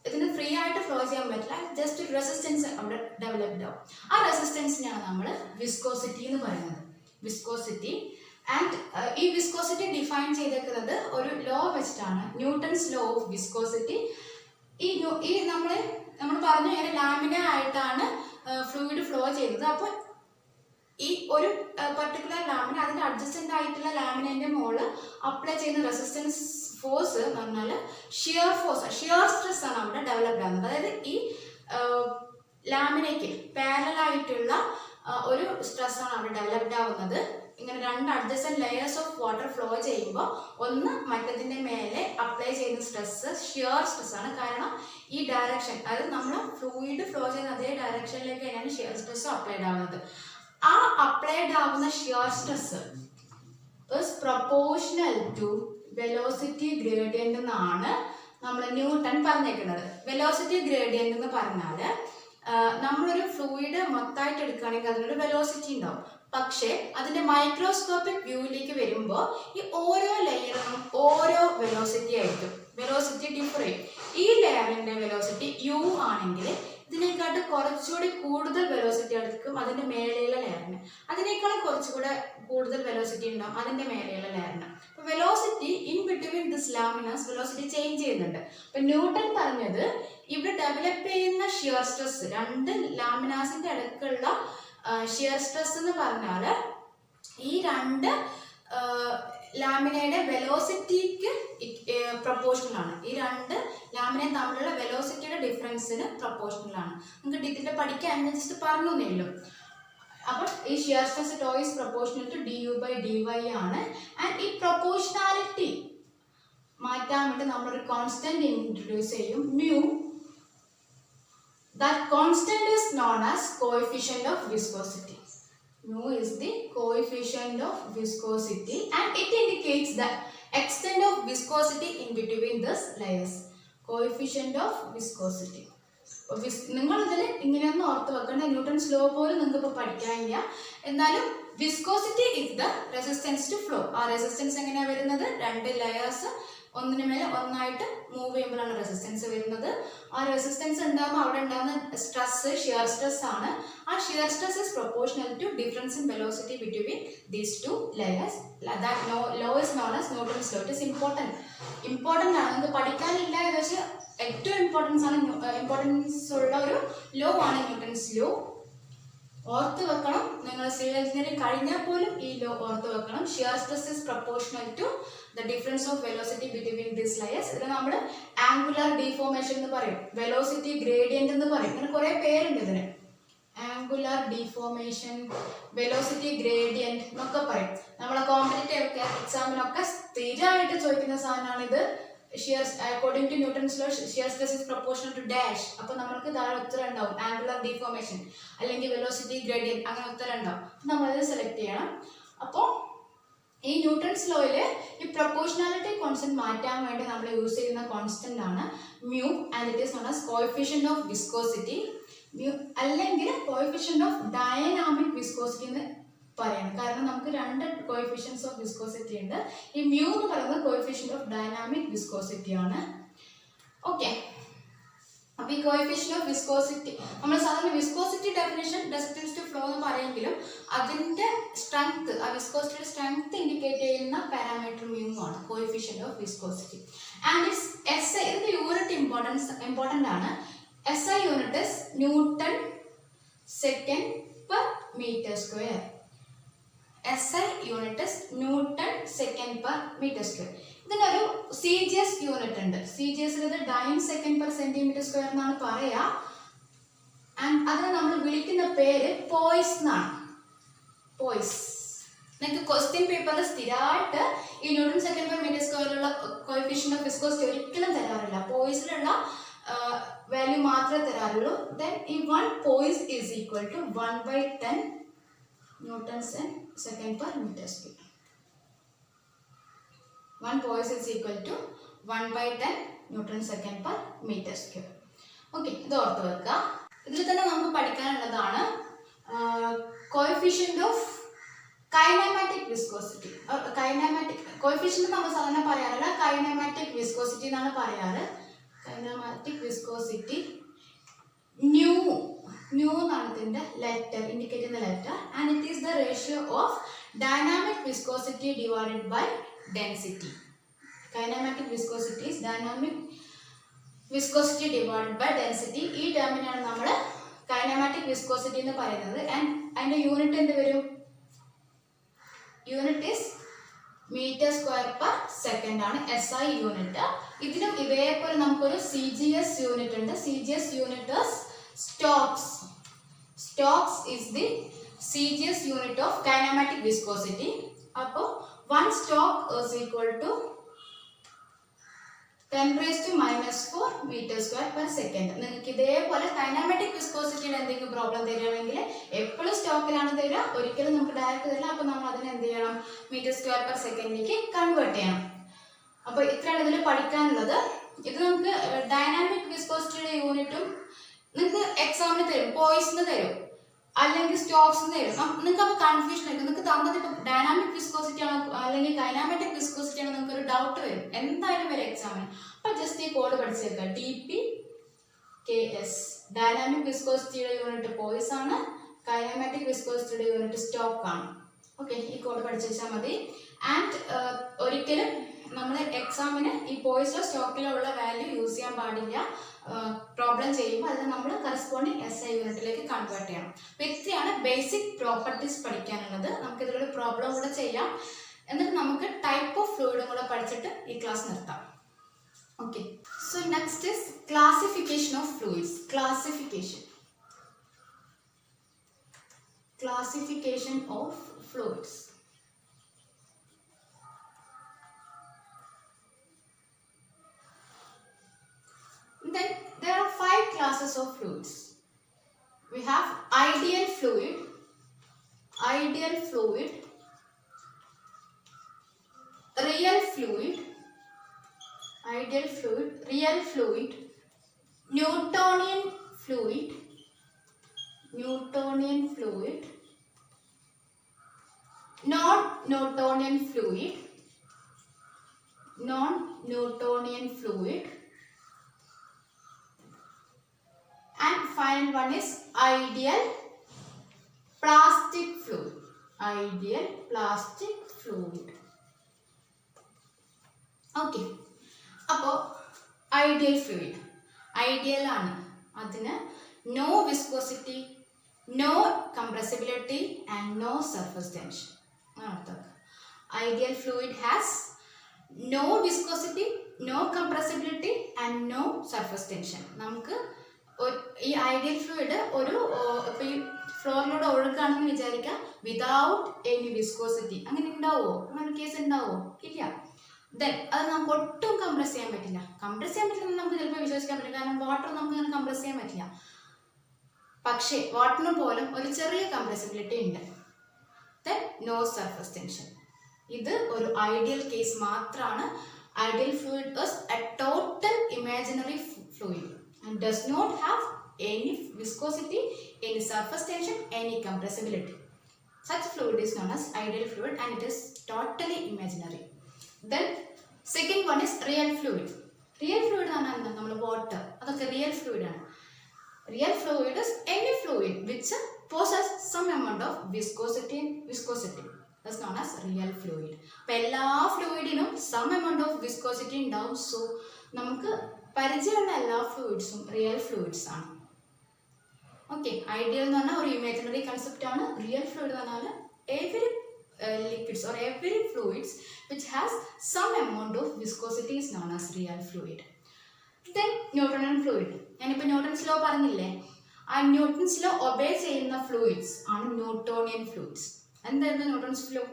ഇതിന് ഫ്രീ ആയിട്ട് ഫ്ലോ ചെയ്യാൻ പറ്റില്ല, ജസ്റ്റ് റെസിസ്റ്റൻസ് അവിടെ ഡെവലപ്ഡ് ആവും. ആ റെസിസ്റ്റൻസിനെയാണ് നമ്മൾ വിസ്കോസിറ്റി എന്ന് പറയുന്നത്. വിസ്കോസിറ്റി. ആൻഡ് ഈ വിസ്കോസിറ്റി ഡിഫൈൻ ചെയ്തേക്കുന്നത് ഒരു ലോ വെച്ചിട്ടാണ്, ന്യൂട്ടൺസ് ലോ ഓഫ് വിസ്കോസിറ്റി. ഈ നമ്മൾ പറഞ്ഞു ഇങ്ങനെ ലാമിന ആയിട്ടാണ് ഫ്ലൂയിഡ് ഫ്ലോ ചെയ്യുന്നത്. അപ്പോൾ ഈ ഒരു പർട്ടിക്കുലർ ലാമിന അതിന്റെ അഡ്ജസ്റ്റന്റ് ആയിട്ടുള്ള ലാമിനന്റെ മുകളിൽ അപ്ലൈ ചെയ്യുന്ന റെസിസ്റ്റൻസ് ഫോഴ്സ് എന്ന് പറഞ്ഞാൽ ഷിയർ ഫോഴ്സ്, ഷിയർ സ്ട്രെസ് ആണ് അവിടെ ഡെവലപ്ഡ് ആകുന്നത്. അതായത് ഈ ലാമിനയ്ക്ക് പാരലൽ ആയിട്ടുള്ള ഒരു സ്ട്രെസ് ആണ് അവിടെ ഡെവലപ്ഡ് ആവുന്നത്. ഇങ്ങനെ രണ്ട് adjacent layers of water flow ചെയ്യുമ്പോൾ ഒന്ന് മറ്റതിന്റെ മേലെ അപ്ലൈ ചെയ്യുന്ന സ്ട്രെസ് ഷിയർ സ്ട്രെസ് ആണ്. കാരണം ഈ ഡയറക്ഷൻ, അതായത് നമ്മൾ ഫ്ലൂയിഡ് ഫ്ലോ ചെയ്യുന്ന അതേ ഡയറക്ഷനിലേക്ക് തന്നെയാണ് ഷിയർ സ്ട്രെസ് അപ്ലൈഡ് ആവുന്നത്. ആ അപ്ലൈഡ് ആവുന്ന shear stress is proportional to velocity gradient എന്നാണ് നമ്മൾ ന്യൂട്ടൺ പറഞ്ഞേക്കുന്നത്. വെലോസിറ്റി ഗ്രേഡിയന്റ് എന്ന് പറഞ്ഞാൽ നമ്മളൊരു ഫ്ലൂയിഡ് മൊത്തമായിട്ട് എടുക്കുകയാണെങ്കിൽ അതിനൊരു വെലോസിറ്റി ഉണ്ടാവും. പക്ഷേ അതിന്റെ മൈക്രോസ്കോപ്പിക് വ്യൂവിലേക്ക് വരുമ്പോൾ ഈ ഓരോ ലെയറിനും ഓരോ വെലോസിറ്റി ആയിരിക്കും. വെലോസിറ്റി ഡിഫർ ചെയ്യും. ഈ ലെയറിന്റെ വെലോസിറ്റി യു ആണെങ്കിൽ ഇതിനേക്കാട്ട് കുറച്ചുകൂടി കൂടുതൽ വെലോസിറ്റി എടുക്കും അതിന്റെ മേലെയുള്ള ലെയറിന്. അതിനേക്കാളും കുറച്ചുകൂടെ കൂടുതൽ വെലോസിറ്റി ഉണ്ടാവും അതിന്റെ മേലെയുള്ള ലെയറിന്. അപ്പൊ velocity in between this laminas velocity change ചെയ്യുന്നുണ്ട്. അപ്പൊ ന്യൂട്ടൺ പറഞ്ഞത് ഇവിടെ ഡെവലപ്പ് ചെയ്യുന്ന ഷിയർ സ്ട്രെസ്, രണ്ട് ലാമിനാസിന്റെ ഇടയ്ക്കുള്ള ഷിയർ സ്ട്രെസ് എന്ന് പറഞ്ഞാൽ ഈ രണ്ട് ലാമിനയുടെ വെലോസിറ്റിക്ക് പ്രൊപ്പോർഷണൽ ആണ്. ഈ രണ്ട് ലാമിന തമ്മിലുള്ള വെലോസിറ്റിയുടെ ഡിഫറൻസിന് പ്രൊപ്പോർഷണൽ ആണ്. നമുക്ക് ഡീറ്റെയിൽ പഠിക്കാൻ ജസ്റ്റ് പറഞ്ഞേ ഉള്ളൂ. അപ്പോൾ ഈ shear stress tau is proportional to du/dy ആണ്. ആൻഡ് ഈ പ്രൊപ്പോർഷണാലിറ്റി മാറ്റാൻ വേണ്ടി നമ്മളൊരു കോൺസ്റ്റന്റ് ഇൻട്രൊഡ്യൂസ് ചെയ്യും, mu. That constant is known as coefficient of viscosity. Mu is the coefficient of viscosity and it indicates the extent of viscosity in between these layers. Coefficient of viscosity. നിങ്ങൾ ഇതിൽ ഇങ്ങനെയൊന്നും ഓർത്ത് വെക്കേണ്ട, Newton's law പോലും നിങ്ങൾക്ക് ഇപ്പോൾ പഠിക്കാനില്ല. എന്നാലും viscosity is the resistance to flow. ആ റെസിസ്റ്റൻസ് എങ്ങനെയാണ് വരുന്നത്, രണ്ട് ലെയേഴ്സ് ഒന്നിനു മേലെ ഒന്നായിട്ട് മൂവ് ചെയ്യുമ്പോഴാണ് റെസിസ്റ്റൻസ് വരുന്നത്. ആ റെസിസ്റ്റൻസ് ഉണ്ടാകുമ്പോൾ അവിടെ ഉണ്ടാകുന്ന സ്ട്രെസ് ഷിയർ സ്ട്രെസ് ആണ്. ആ shear stress is proportional to difference in velocity between these two layers. That law is known as Newton's law. It is important ആണ്, നിങ്ങൾക്ക് പഠിക്കാനില്ല എന്ന് വെച്ചാൽ ഏറ്റവും ഇമ്പോർട്ടൻസ് ഉള്ള ഒരു ലോ ആണ് ന്യൂട്ടൺസ് ലോ. ഓർത്ത് വെക്കണം, നിങ്ങൾ സിവിൽ എഞ്ചിനീയറിംഗ് കഴിഞ്ഞാൽ പോലും ഈ ലോ ഓർത്ത് വെക്കണം. Shear stress is proportional to the difference of velocity between these layers. ഇതിനെ നമ്മൾ ആംഗുലർ ഡിഫോർമേഷൻ എന്ന് പറയും, വെലോസിറ്റി ഗ്രേഡിയന്റ് എന്ന് പറയും, അങ്ങനെ കുറെ പേരുണ്ട് ഇതിന്. ആംഗുലർ ഡിഫോർമേഷൻ, വെലോസിറ്റി ഗ്രേഡിയന്റ് എന്നൊക്കെ പറയും. നമ്മളെ കോമ്പറ്റേറ്റീവ് എക്സാമിനൊക്കെ സ്ഥിരമായിട്ട് ചോദിക്കുന്ന സാധനമാണ് ഇത്. Shear according to Newton's law shear stress is proportional to dash. അപ്പോൾ നമ്മൾക്ക് താഴെ ഉത്തരം ഉണ്ടാവും ആംഗുലർ ഡിഫോർമേഷൻ അല്ലെങ്കിൽ വെലോസിറ്റി ഗ്രേഡിയന്റ്, അങ്ങനെ ഉത്തരം ഉണ്ടാവും. നമ്മളത് സെലക്ട് ചെയ്യണം. അപ്പോൾ ഈ ന്യൂട്ടൺസ് ലോയില് ഈ പ്രൊപ്പോർഷണാലിറ്റി കോൺസ്റ്റന്റ് മാറ്റാൻ വേണ്ടി നമ്മൾ യൂസ് ചെയ്യുന്ന കോൺസ്റ്റന്റ് ആണ് mu. And it is known as coefficient of viscosity. Mu അല്ലെങ്കിൽ കോഎഫിഷ്യന്റ് ഓഫ് ഡയനാമിക് വിസ്കോസിറ്റി എന്ന് പറയണം. കാരണം നമുക്ക് രണ്ട് കോഎഫിഷ്യൻസ് ഓഫ് വിസ്കോസിറ്റി ഉണ്ട്. ഈ മ്യൂ എന്ന് പറയുന്നത് കോഎഫിഷ്യന്റ് ഓഫ് ഡയനാമിക് വിസ്കോസിറ്റി ആണ്. ഓക്കെ, അപ്പോൾ ഈ കോഎഫിഷ്യന്റ് ഓഫ് വിസ്കോസിറ്റി നമ്മൾ സാധാരണ viscosity definition resistance to flow എന്ന് പറയുമെങ്കിലും അതിന്റെ സ്ട്രെങ്ത്, ആ വിസ്കോസിറ്റിയുടെ സ്ട്രെങ്ത് ഇൻഡിക്കേറ്റ് ചെയ്യുന്ന പാരാമീറ്റർ മ്യൂ ആണ്, coefficient of viscosity. And it's SI, ഇതിന്റെ യൂണിറ്റ് ഇമ്പോർട്ടന്റ് ആണ്. SI unit is newton second per metre square. SI unit is newton second per metre square. ഇതിനൊരു CGS യൂണിറ്റ് ഉണ്ട്. CGS ഇത് dyne second per centimetre square എന്നാണ് പറയാ. And അതിനെ നമ്മൾ വിളിക്കുന്ന പേര് പോയ്സ് എന്നാണ്. പോയ്സ്. നിങ്ങൾക്ക് ക്വസ്റ്റ്യൻ പേപ്പറിൽ സ്ഥിരമായിട്ട് ഈ ന്യൂട്ടൺ സെക്കൻഡ് പെർ മീറ്റർ സ്ക്വയറിലുള്ള കോഎഫിഷ്യന്റ് ഓഫ് വിസ്കോസിറ്റി ഒരിക്കലും തരാറില്ല. പോയ്സിലുള്ള വാല്യൂ മാത്രമേ തരാറുള്ളൂ. ദെൻ ഈ 1 poise is equal to 1/10 Newton second per metre square. 1 poise is equal to 1 by 10 Newton second per meter square. Okay, ഇത് ഓർത്ത് വെക്കുക. ഇതിൽ തന്നെ നമുക്ക് പഠിക്കാനുള്ളതാണ് coefficient of kinematic viscosity. Kinematic coefficient നമ്മൾ സാധാരണ പറയാറില്ല, കൈനമാറ്റിക് വിസ്കോസിറ്റി എന്നാണ് പറയാറ്. കൈനമാറ്റിക് വിസ്കോസിറ്റി ന്യൂ എന്നാണ് ഇതിന്റെ ലെറ്റർ, ഇൻഡിക്കേറ്റ് ചെയ്യുന്ന letter, and it is the ratio of dynamic viscosity divided by density. Kinematic viscosity is dynamic viscosity divided by density. ഈ ടേമിനാണ് നമ്മൾ കൈനമാറ്റിക് വിസ്കോസിറ്റി എന്ന് പറയുന്നത്. ആൻഡ് അതിന്റെ യൂണിറ്റ് എന്ത് വരും? Unit is metre square per second ആണ് SI യൂണിറ്റ്. ഇതിനും ഇതേപോലെ നമുക്കൊരു CGS യൂണിറ്റ് ഉണ്ട്. CGS unit Stokes. Stokes is the CGS unit of kinematic viscosity. അപ്പോൾ 1 stoke is equal to 10 raised to minus 4 meter square per second. നിങ്ങൾക്ക് ഇതേപോലെ kinematic വിസ്കോസിറ്റിയുടെ എന്തെങ്കിലും problem തരികയാണെങ്കിൽ എപ്പോഴും സ്റ്റോക്കിലാണ് തരിക, ഒരിക്കലും നമുക്ക് ഡയറക്റ്റ് തരില്ല. അപ്പോൾ നമ്മൾ അതിനെ എന്ത് ചെയ്യണം? മീറ്റർ സ്ക്വയർ പെർ സെക്കൻഡിലേക്ക് കൺവേർട്ട് ചെയ്യണം. അപ്പോൾ ഇത്രയാണ് ഇതിൽ പഠിക്കാനുള്ളത്. ഇത് നമുക്ക് ഡൈനാമിക് വിസ്കോസിറ്റിയുടെ യൂണിറ്റും നിങ്ങൾക്ക് എക്സാമിന് തരും, പോയിസിന് തരും, അല്ലെങ്കിൽ സ്റ്റോക്സിന് തരും. നിങ്ങൾക്ക് അപ്പോൾ കൺഫ്യൂഷൻ ആയിരിക്കും. നിങ്ങൾക്ക് തന്നത് ഇപ്പം ഡൈനാമിക് വിസ്കോസിറ്റി ആണോ അല്ലെങ്കിൽ കൈനാമാറ്റിക് വിസ്കോസിറ്റി ആണോ, നിങ്ങൾക്ക് ഒരു ഡൗട്ട് വരും, എന്തായാലും വരും എക്സാമിന്. അപ്പോൾ ജസ്റ്റ് ഈ കോഡ് പഠിച്ചേക്കുക, DPKS. ഡൈനാമിക് വിസ്കോസിറ്റിയുടെ യൂണിറ്റ് പോയിസ് ആണ്, കൈനാമാറ്റിക് വിസ്കോസിറ്റിയുടെ യൂണിറ്റ് സ്റ്റോക്ക് ആണ്. ഓക്കെ, ഈ കോഡ് പഠിച്ചു വെച്ചാൽ മതി. ആൻഡ് ഒരിക്കലും നമ്മൾ എക്സാമിന് ഈ പോയിസിലോ സ്റ്റോക്കിലോ ഉള്ള വാല്യൂ യൂസ് ചെയ്യാൻ പാടില്ല. പ്രോബ്ലം ചെയ്യുമ്പോൾ അതിന് നമ്മൾ കറസ്പോണ്ടിങ് SI യൂണിറ്റിലേക്ക് കൺവേർട്ട് ചെയ്യണം. അപ്പോൾ ഇത്രയാണ് ബേസിക് പ്രോപ്പർട്ടീസ് പഠിക്കാനുള്ളത്. നമുക്ക് ഇതിലൊരു പ്രോബ്ലം കൂടെ ചെയ്യാം, എന്നിട്ട് നമുക്ക് ടൈപ്പ് ഓഫ് ഫ്ലൂയിഡും കൂടെ പഠിച്ചിട്ട് ഈ ക്ലാസ് നിർത്താം. Okay, so next is classification of fluids. Classification of fluids. Then there are 5 classes of fluids. We have ideal fluid, real fluid, Newtonian fluid, non-Newtonian fluid, and final one is ideal plastic fluid. Okay, അപ്പോൾ ideal fluid ideal ആണ്. അതിന് no viscosity, no compressibility and no surface tension. Ideal fluid has no viscosity, no compressibility and no surface tension. നമുക്ക് ഈ ideal fluid ഒരു ഇപ്പോൾ ഈ ഫ്ലോറിലൂടെ ഒഴുകാണെന്ന് വിചാരിക്കുക, without any viscosity. അങ്ങനെ ഉണ്ടാവുമോ? അങ്ങനെ കേസ് ഉണ്ടാവുമോ? ഇല്ല. ദെൻ അത് നമുക്ക് ഒട്ടും കംപ്രസ് ചെയ്യാൻ പറ്റില്ല. നമുക്ക് ചിലപ്പോൾ വിശ്വസിക്കാൻ പറ്റില്ല, കാരണം വാട്ടർ നമുക്ക് അങ്ങനെ കംപ്രസ് ചെയ്യാൻ പറ്റില്ല. പക്ഷേ വാട്ടറിന് പോലും ഒരു ചെറിയ കംപ്രസിബിലിറ്റി ഉണ്ട്. Then no surface tension. ഇത് ഒരു ഐഡിയൽ കേസ് മാത്രമാണ്. Ideal fluid is a total imaginary fluid and does not have any viscosity, any surface tension, any compressibility. Such fluid is known as ideal fluid and it is totally imaginary. Then second one is real fluid. Real fluid ആണ് നമ്മൾ water, അതൊക്കെ real fluid ആണ്. Real fluid is any fluid which possess some amount of viscosity. That's known as real fluid. അപ്പോൾ എല്ലാ ഫ്ലൂയിഡിനും some amount of viscosity ഉണ്ടാവും. So നമുക്ക് പരിചയമുള്ള എല്ലാ ഫ്ലൂയിഡ്സും റിയൽ ഫ്ലൂയിഡ്സ് ആണ്. ഓക്കെ, ഐഡിയൽ എന്ന് പറഞ്ഞാൽ ഒരു ഇമാജിനറി കൺസെപ്റ്റ് ആണ്. റിയൽ ഫ്ലൂയിഡ് എന്ന് പറഞ്ഞാൽ every liquids or every fluids which has some amount of viscosity is known as real fluid. Then Newtonian fluid. ഞാനിപ്പോൾ ന്യൂട്ടൺസ് ലോ പറഞ്ഞില്ലേ, ആ ന്യൂട്ടൺസ് ലോ ഒബേ ചെയ്യുന്ന ഫ്ലൂയിഡ്സ് ആണ് ന്യൂട്ടോണിയൻ ഫ്ലൂയിഡ്സ്. എന്തായിരുന്നു Newton's law?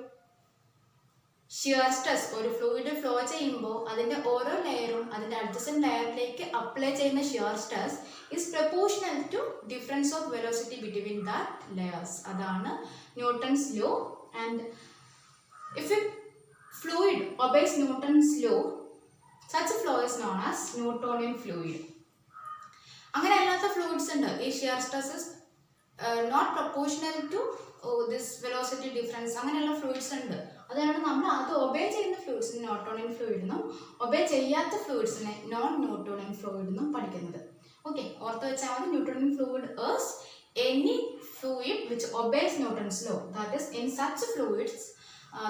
Shear stress. ഒരു fluid flow ചെയ്യുമ്പോൾ അതിൻ്റെ ഓരോ ലെയറും അതിൻ്റെ അഡ്ജസൻറ്റ് ലെയറിലേക്ക് അപ്ലൈ ചെയ്യുന്ന shear stress is proportional to difference of velocity between that layers. അതാണ് Newton's law. And if fluid obeys Newton's law, such a flow is known as Newtonian fluid. അങ്ങനെ അല്ലാത്ത ഫ്ലൂയിഡ്സ് ഉണ്ട്. ഈ shear stress is not proportional to this velocity difference, അങ്ങനെയുള്ള fluids ഉണ്ട്. അതുകൊണ്ട് നമ്മൾ അത് ഒബേ ചെയ്യുന്ന ഫ്ലൂയിഡ്സിനെ ന്യൂട്ടോണിയൻ ഫ്ലൂയിഡ് എന്നും ഒബേ ചെയ്യാത്ത ഫ്ലൂയിഡ്സിനെ നോൺ ന്യൂട്ടോണിയൻ ഫ്ലൂയിഡ് എന്നും പഠിക്കുന്നത്. ഓക്കെ, ഓർത്ത് വെച്ചാൽ മതി. Newtonian fluid is any fluid which obeys Newton's law. That is, in such fluids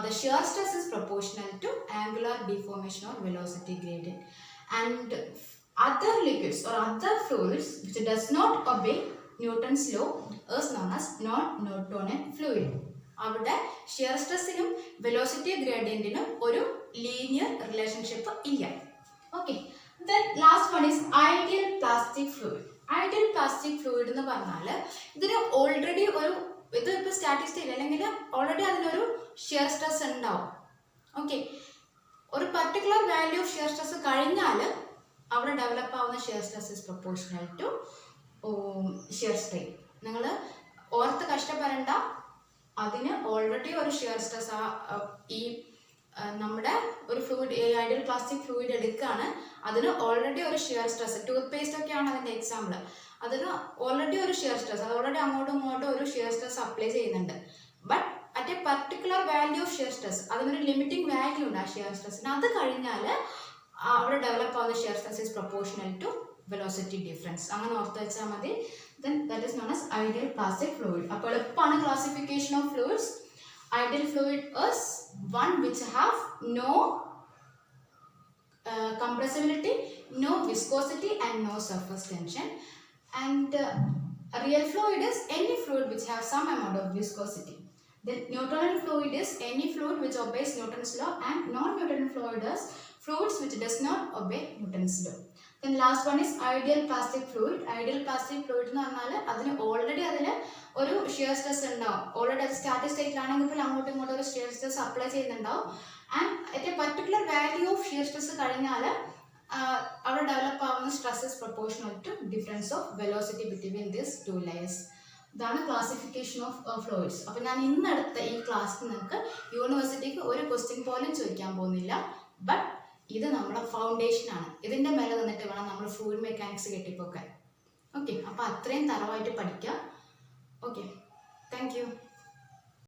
the shear stress is proportional to angular deformation or velocity gradient. And other liquids or other fluids which does not obey Newton's law is known as non-Newtonian fluid. അവിടെ shear സ്ട്രെസ്സിനും velocity ഗ്രേഡിയന്റിനും ഒരു linear relationship ഇല്ല. Okay, then last one is ideal plastic fluid. Ideal plastic fluid എന്ന് പറഞ്ഞാൽ ഇതിന് already ഒരു ഇത് ഇപ്പോൾ statistic അല്ലെങ്കിൽ ഓൾറെഡി അതിനൊരു ഷിയർ സ്ട്രെസ് ഉണ്ടാവും. ഓക്കെ, ഒരു particular value of shear stress കഴിഞ്ഞാൽ അവിടെ ഡെവലപ്പ് ആവുന്ന shear stress is proportional to shear strain. നിങ്ങൾ ഓർത്ത് കഷ്ടപ്പെടേണ്ട, അതിന് ഓൾറെഡി ഒരു ഷിയർ സ്ട്രെസ് ഈ നമ്മുടെ ഒരു ഫ്ലൂയിഡ് ഐഡിയൽ പ്ലാസ്റ്റിക് ഫ്ലൂയിഡ് എടുക്കുകയാണ്, അതിന് ഓൾറെഡി ഒരു ഷിയർ സ്ട്രെസ്, ടൂത്ത് പേസ്റ്റ് ഒക്കെയാണ് അതിൻ്റെ എക്സാമ്പിൾ, അതിന് ഓൾറെഡി ഒരു ഷിയർ സ്ട്രെസ്, അത് ഓൾറെഡി അങ്ങോട്ടും ഇങ്ങോട്ടും ഒരു ഷിയർ സ്ട്രെസ് അപ്ലൈ ചെയ്യുന്നുണ്ട്. But at a particular value of shear stress, അതിനൊരു ലിമിറ്റിംഗ് വാല്യൂ ഉണ്ട് ആ ഷിയർ സ്ട്രെസ്സിന്, അത് കഴിഞ്ഞാൽ അവിടെ ഡെവലപ്പ് ആവുന്ന shear stress is proportional to velocity difference. അങ്ങനെ ഓർത്ത് വെച്ചാൽ മതി. then that is known as ideal plastic fluid. അപ്പോൾ എളുപ്പമാണ് classification of fluids. Ideal fluid is one which have no compressibility, no viscosity and no surface tension. And a real fluid is any fluid which have some amount of viscosity. Then Newtonian fluid is any fluid which obeys Newton's law, and non-Newtonian fluid is fluids which does not obey Newton's law. Then last one is ideal plastic fluid. Ideal plastic fluid എന്ന് പറഞ്ഞാൽ അതിന് already അതിന് ഒരു shear stress ഉണ്ടാവും. Already അത് static സ്റ്റേറ്റിലാണെങ്കിൽ അങ്ങോട്ടും ഇങ്ങോട്ടും ഒരു ഷിയർ സ്ട്രെസ് അപ്ലൈ ചെയ്യുന്നുണ്ടാവും. And at a particular value of shear stress കഴിഞ്ഞാൽ അവിടെ ഡെവലപ്പ് ആവുന്ന stress is proportional to difference of velocity between this two layers. ഇതാണ് ക്ലാസിഫിക്കേഷൻ ഓഫ് ഫ്ലൂയിഡ്സ്. അപ്പോൾ ഞാൻ ഇന്നെടുത്ത ഈ ക്ലാസ്സിൽ നിങ്ങൾക്ക് യൂണിവേഴ്സിറ്റിക്ക് ഒരു ക്വസ്റ്റ്യൻ പോലും ചോദിക്കാൻ പോകുന്നില്ല. ബട്ട് ഇത് നമ്മുടെ ഫൗണ്ടേഷനാണ്. ഇതിൻ്റെ മേലെ നിന്നിട്ട് വേണം നമ്മൾ ഫ്ലൂയിഡ് മെക്കാനിക്സ് കെട്ടിപ്പോക്കാൻ. ഓക്കെ, അപ്പോൾ അത്രയും തറവായിട്ട് പഠിക്കുക. Okay, thank you.